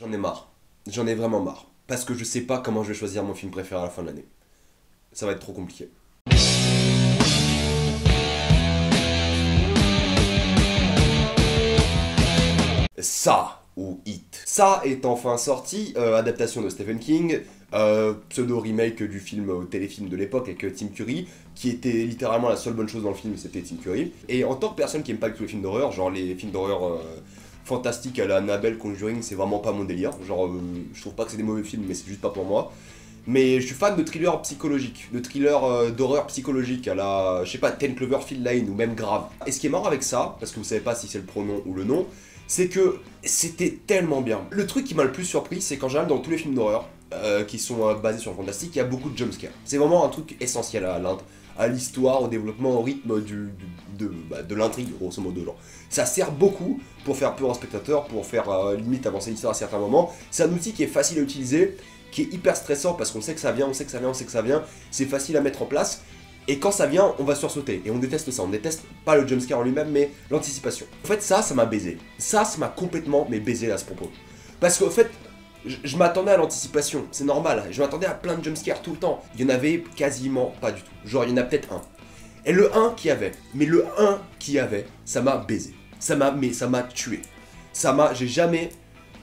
J'en ai marre. J'en ai vraiment marre. Parce que je sais pas comment je vais choisir mon film préféré à la fin de l'année. Ça va être trop compliqué. Ça ou It. Ça est enfin sorti, adaptation de Stephen King, pseudo-remake du film téléfilm de l'époque avec Tim Curry, qui était littéralement la seule bonne chose dans le film, c'était Tim Curry. Et en tant que personne qui aime pas du tout les films d'horreur, genre les films d'horreur fantastiques à la Annabelle, Conjuring, c'est vraiment pas mon délire. Genre, je trouve pas que c'est des mauvais films, mais c'est juste pas pour moi. Mais je suis fan de thrillers psychologiques, de thrillers d'horreur psychologique à la, je sais pas, Ten Cloverfield Lane ou même Grave. Et ce qui est marrant avec ça, parce que vous savez pas si c'est le pronom ou le nom, c'est que c'était tellement bien. Le truc qui m'a le plus surpris, c'est qu'en général, dans tous les films d'horreur qui sont basés sur le fantastique, il y a beaucoup de jumpscares. C'est vraiment un truc essentiel à l'histoire, au développement, au rythme de l'intrigue, grosso modo. Genre. Ça sert beaucoup pour faire peur au spectateur, pour faire limite avancer l'histoire à certains moments. C'est un outil qui est facile à utiliser, qui est hyper stressant parce qu'on sait que ça vient, on sait que ça vient, on sait que ça vient. C'est facile à mettre en place. Et quand ça vient, on va sursauter. Et on déteste ça. On déteste pas le jumpscare en lui-même, mais l'anticipation. En fait, ça m'a baisé. Ça m'a complètement baisé à ce propos. Parce qu'en fait, je m'attendais à l'anticipation. C'est normal. Je m'attendais à plein de jumpscares tout le temps. Il y en avait quasiment pas du tout. Genre, il y en a peut-être un. Et le 1 qui avait, mais le 1 qui avait, ça m'a baisé. Ça m'a tué. J'ai jamais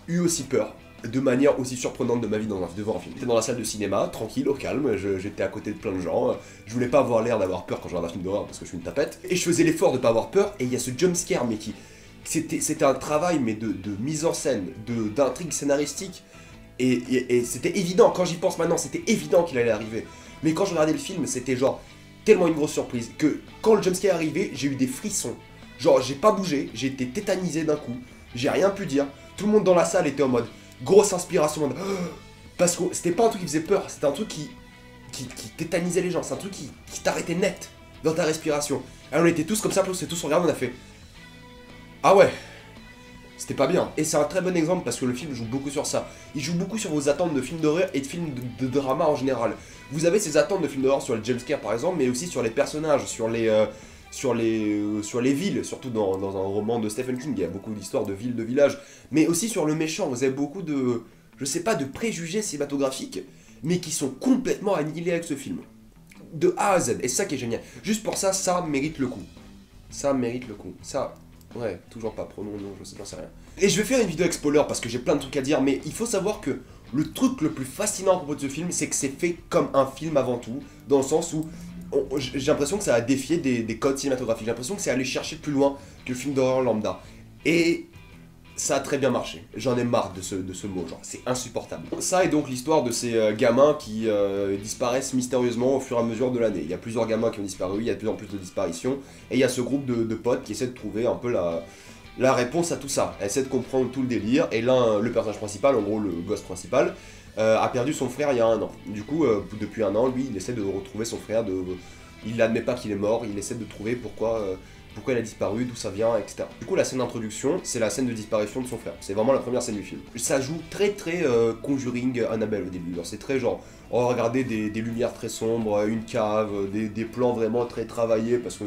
eu aussi peur de manière aussi surprenante de ma vie devant un film. J'étais dans la salle de cinéma, tranquille, au calme, j'étais à côté de plein de gens, je voulais pas avoir l'air d'avoir peur quand je regarde un film d'horreur parce que je suis une tapette, et je faisais l'effort de pas avoir peur, et il y a ce jumpscare, mais c'était un travail mais de mise en scène, d'intrigue scénaristique, et c'était évident, quand j'y pense maintenant, c'était évident qu'il allait arriver. Mais quand je regardais le film, c'était genre tellement une grosse surprise, que quand le jumpscare est arrivé, j'ai eu des frissons. Genre, j'ai pas bougé, j'ai été tétanisé d'un coup, j'ai rien pu dire, tout le monde dans la salle était en mode grosse inspiration, parce que c'était pas un truc qui faisait peur, c'était un truc qui tétanisait les gens, c'est un truc qui t'arrêtait net dans ta respiration. Alors on était tous comme ça, on s'est tous regardés, on a fait ah ouais, c'était pas bien. Et c'est un très bon exemple parce que le film joue beaucoup sur ça. Il joue beaucoup sur vos attentes de films d'horreur et de films de drama en général. Vous avez ces attentes de films d'horreur sur le jumpscare par exemple, mais aussi sur les personnages, sur les villes, surtout dans un roman de Stephen King, il y a beaucoup d'histoires de villes, de villages, mais aussi sur le méchant, vous avez beaucoup de, je sais pas, de préjugés cinématographiques, mais qui sont complètement annihilés avec ce film. De A à Z, et c'est ça qui est génial. Juste pour ça, ça mérite le coup. Ça mérite le coup. Ça, ouais, toujours pas, pronom, non, j'en sais rien. Et je vais faire une vidéo avec spoiler parce que j'ai plein de trucs à dire, mais il faut savoir que le truc le plus fascinant à propos de ce film, c'est que c'est fait comme un film avant tout, dans le sens où j'ai l'impression que ça a défié des codes cinématographiques, j'ai l'impression que c'est aller chercher plus loin que le film d'horreur lambda. Et ça a très bien marché, j'en ai marre de ce mot, genre c'est insupportable. Ça est donc l'histoire de ces gamins qui disparaissent mystérieusement au fur et à mesure de l'année. Il y a plusieurs gamins qui ont disparu, il y a de plus en plus de disparitions, et il y a ce groupe de potes qui essaient de trouver un peu la réponse à tout ça, essaie de comprendre tout le délire, et l'un, le personnage principal, en gros le gosse principal, a perdu son frère il y a un an. Du coup, depuis un an, lui, il essaie de retrouver son frère, il n'admet pas qu'il est mort, il essaie de trouver pourquoi il a disparu, d'où ça vient, etc. Du coup, la scène d'introduction, c'est la scène de disparition de son frère. C'est vraiment la première scène du film. Ça joue très Conjuring Annabelle au début. C'est très genre, oh regardez des lumières très sombres, une cave, des plans vraiment très travaillés parce que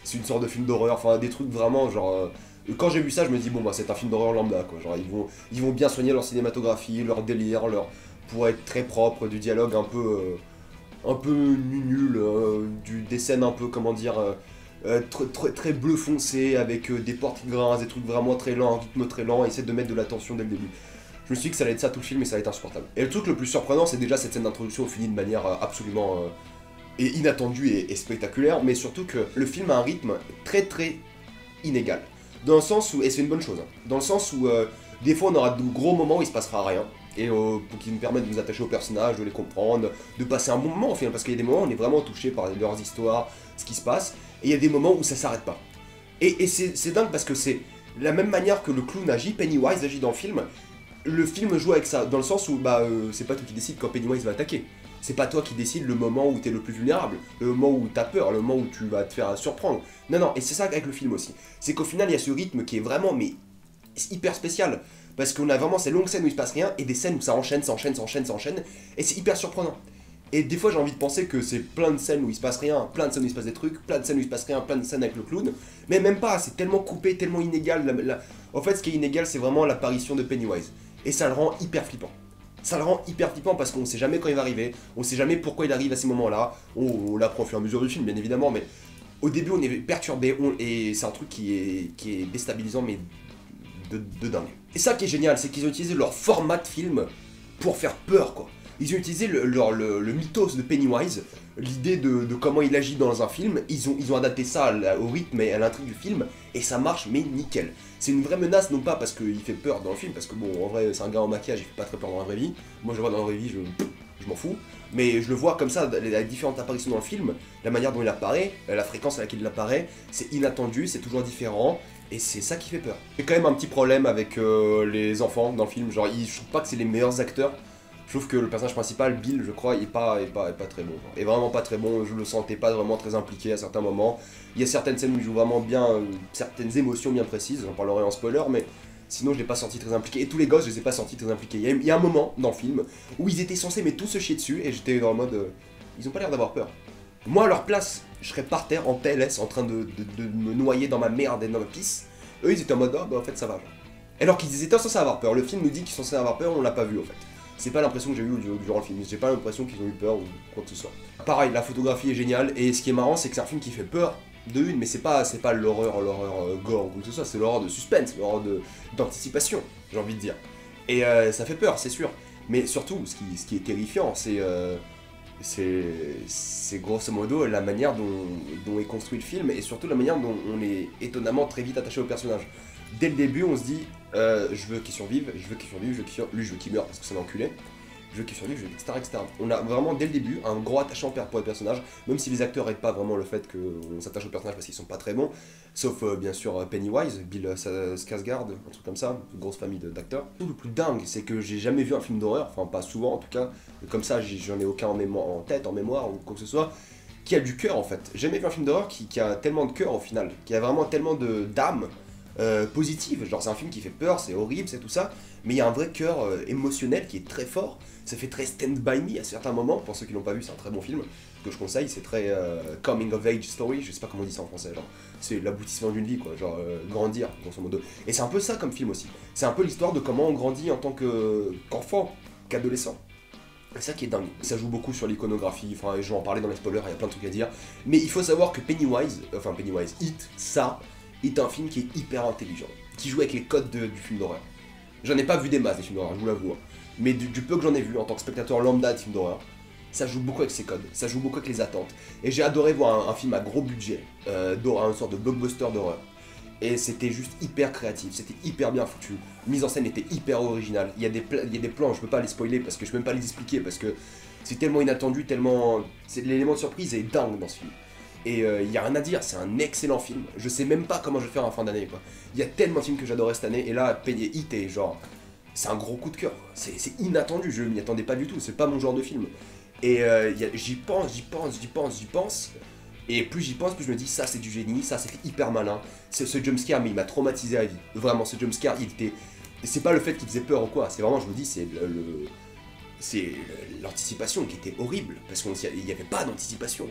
c'est une sorte de film d'horreur, enfin des trucs vraiment genre... Quand j'ai vu ça, je me dis bon bah c'est un film d'horreur lambda quoi. Genre ils vont bien soigner leur cinématographie, leur délire, pour être très propre, du dialogue un peu nul, des scènes un peu comment dire très bleu foncé avec des portes qui grincent, des trucs vraiment très lents, un rythme très lent, et essayer de mettre de la tension dès le début. Je me suis dit que ça allait être ça tout le film et ça allait être insupportable. Et le truc le plus surprenant c'est déjà cette scène d'introduction finie de manière absolument inattendue et spectaculaire, mais surtout que le film a un rythme très inégal. Dans le sens où, et c'est une bonne chose, hein, dans le sens où des fois on aura de gros moments où il se passera rien, et pour qu'ils nous permettent de nous attacher aux personnages, de les comprendre, de passer un bon moment au final, parce qu'il y a des moments où on est vraiment touché par leurs histoires, ce qui se passe, et il y a des moments où ça s'arrête pas. Et c'est dingue parce que c'est la même manière que le clown agit, Pennywise agit dans le film joue avec ça, dans le sens où c'est pas toi qui décide quand Pennywise va attaquer. C'est pas toi qui décides le moment où t'es le plus vulnérable, le moment où t'as peur, le moment où tu vas te faire surprendre. Non, et c'est ça avec le film aussi. C'est qu'au final, il y a ce rythme qui est vraiment, mais hyper spécial. Parce qu'on a vraiment ces longues scènes où il se passe rien, et des scènes où ça enchaîne, et c'est hyper surprenant. Et des fois, j'ai envie de penser que c'est plein de scènes où il se passe rien, plein de scènes où il se passe des trucs, plein de scènes où il se passe rien, plein de scènes avec le clown. Mais même pas, c'est tellement coupé, tellement inégal. En fait, ce qui est inégal, c'est vraiment l'apparition de Pennywise. Et ça le rend hyper flippant. Ça le rend hyper flippant parce qu'on sait jamais quand il va arriver, on sait jamais pourquoi il arrive à ces moments-là. On l'apprend au fur et à mesure du film, bien évidemment, mais au début on est perturbé, et c'est un truc qui est déstabilisant, mais de dingue. Et ça qui est génial, c'est qu'ils ont utilisé leur format de film pour faire peur, quoi. Ils ont utilisé le mythos de Pennywise, l'idée de comment il agit dans un film, ils ont adapté ça au rythme et à l'intrigue du film, et ça marche, mais nickel. C'est une vraie menace, non pas parce qu'il fait peur dans le film, parce que bon, en vrai, c'est un gars en maquillage, il fait pas très peur dans la vraie vie. Moi, je le vois dans la vraie vie, je m'en fous. Mais je le vois comme ça, les différentes apparitions dans le film, la manière dont il apparaît, la fréquence à laquelle il apparaît, c'est inattendu, c'est toujours différent, et c'est ça qui fait peur. J'ai quand même un petit problème avec les enfants dans le film, genre, je trouve pas que c'est les meilleurs acteurs. Je trouve que le personnage principal, Bill, je crois, est pas très bon. Est vraiment pas très bon, je le sentais pas vraiment très impliqué à certains moments. Il y a certaines scènes où il joue vraiment bien, certaines émotions bien précises, j'en parlerai en spoiler, mais sinon je l'ai pas senti très impliqué. Et tous les gosses, je les ai pas sentis très impliqués. Il y a un moment dans le film où ils étaient censés mais tous se chier dessus, et j'étais dans le mode, ils ont pas l'air d'avoir peur. Moi à leur place, je serais par terre en PLS en train de me noyer dans ma merde et dans ma pisse. Eux ils étaient en mode, oh bah en fait ça va. Alors qu'ils étaient censés avoir peur, le film nous dit qu'ils sont censés avoir peur, on l'a pas vu en fait. C'est pas l'impression que j'ai eu durant le film, j'ai pas l'impression qu'ils ont eu peur ou quoi que ce soit. Pareil, la photographie est géniale, et ce qui est marrant c'est que c'est un film qui fait peur de une, mais c'est pas l'horreur gore ou quoi que ce soit, c'est l'horreur de suspense, l'horreur d'anticipation, j'ai envie de dire. Et ça fait peur, c'est sûr. Mais surtout, ce qui est terrifiant, c'est grosso modo la manière dont est construit le film, et surtout la manière dont on est étonnamment très vite attaché au personnage. Dès le début, on se dit, je veux qu'il survive, je veux qu'il survive, lui je veux qu'il meure parce que c'est un enculé, je veux qu'il survive, etc., etc. On a vraiment dès le début un gros attachement pour les personnages, même si les acteurs n'aident pas vraiment le fait qu'on s'attache aux personnages parce qu'ils sont pas très bons, sauf bien sûr Pennywise, Bill Skarsgård, un truc comme ça, une grosse famille d'acteurs. Tout le plus dingue, c'est que j'ai jamais vu un film d'horreur, enfin pas souvent en tout cas, comme ça j'en ai aucun en tête, en mémoire ou quoi que ce soit, qui a du cœur en fait. J'ai jamais vu un film d'horreur qui a tellement de cœur au final, qui a vraiment tellement d'âme. Positive, genre c'est un film qui fait peur, c'est horrible, c'est tout ça, mais il y a un vrai cœur émotionnel qui est très fort, ça fait très Stand By Me à certains moments, pour ceux qui l'ont pas vu c'est un très bon film, que je conseille, c'est très coming of age story, je sais pas comment on dit ça en français, genre c'est l'aboutissement d'une vie quoi, genre grandir grosso modo, et c'est un peu ça comme film aussi, c'est un peu l'histoire de comment on grandit en tant qu'enfant, qu'adolescent. C'est ça qui est dingue. Ça joue beaucoup sur l'iconographie, enfin je vais en parler dans les spoilers, il y a plein de trucs à dire, mais il faut savoir que Pennywise, It, ça est un film qui est hyper intelligent, qui joue avec les codes du film d'horreur. J'en ai pas vu des masses des films d'horreur, je vous l'avoue, mais du peu que j'en ai vu en tant que spectateur lambda de films d'horreur, ça joue beaucoup avec ses codes, ça joue beaucoup avec les attentes. Et j'ai adoré voir un film à gros budget, une sorte de blockbuster d'horreur. Et c'était juste hyper créatif, c'était hyper bien foutu, la mise en scène était hyper originale, il y a des plans, je peux pas les spoiler parce que je peux même pas les expliquer parce que c'est tellement inattendu, l'élément de surprise est dingue dans ce film. Et il y a rien à dire, c'est un excellent film. Je sais même pas comment je vais faire en fin d'année quoi. Il y a tellement de films que j'adorais cette année, et là, It est genre, c'est un gros coup de cœur. C'est inattendu, je m'y attendais pas du tout, c'est pas mon genre de film. Et j'y pense. Et plus j'y pense, plus je me dis, ça c'est du génie, ça c'est hyper malin. Ce jumpscare, mais il m'a traumatisé à vie. Vraiment, ce jumpscare, c'est pas le fait qu'il faisait peur ou quoi, c'est vraiment, je me dis, c'est l'anticipation qui était horrible, parce qu'il n'y avait pas d'anticipation.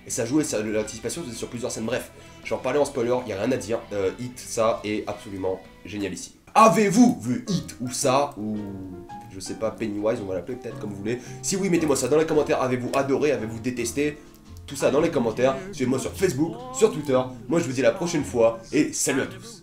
Et ça jouait, l'anticipation c'était sur plusieurs scènes, bref, je vais en parler en spoiler, il n'y a rien à dire, It, ça est absolument génial ici. Avez-vous vu It ou ça, ou je sais pas, Pennywise, on va l'appeler peut-être comme vous voulez. Si oui, mettez-moi ça dans les commentaires, avez-vous adoré, avez-vous détesté, tout ça dans les commentaires, suivez-moi sur Facebook, sur Twitter, moi je vous dis à la prochaine fois, et salut à tous.